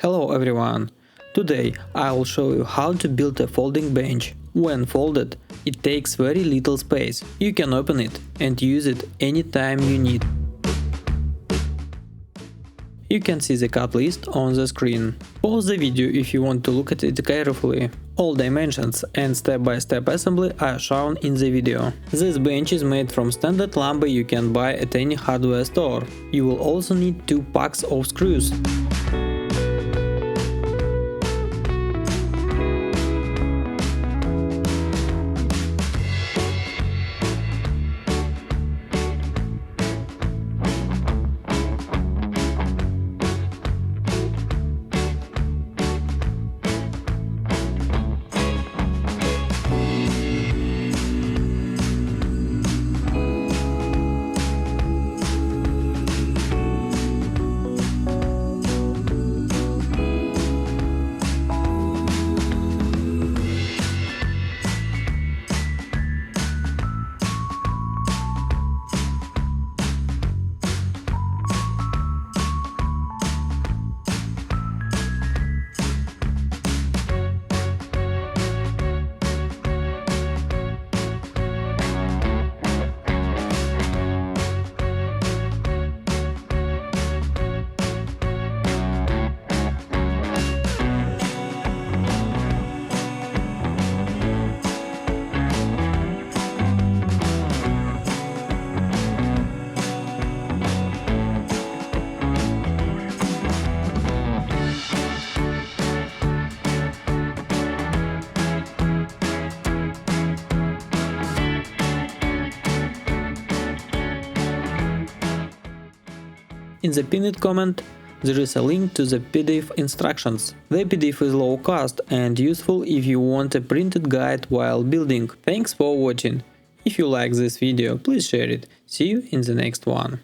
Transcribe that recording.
Hello everyone! Today I'll show you how to build a folding bench. When folded, it takes very little space. You can open it and use it anytime you need. You can see the cut list on the screen. Pause the video if you want to look at it carefully. All dimensions and step-by-step assembly are shown in the video. This bench is made from standard lumber you can buy at any hardware store. You will also need 2 packs of screws. In the pinned comment there is a link to the PDF instructions. The PDF is low cost and useful if you want a printed guide while building. Thanks for watching. If you like this video, please share it. See you in the next one.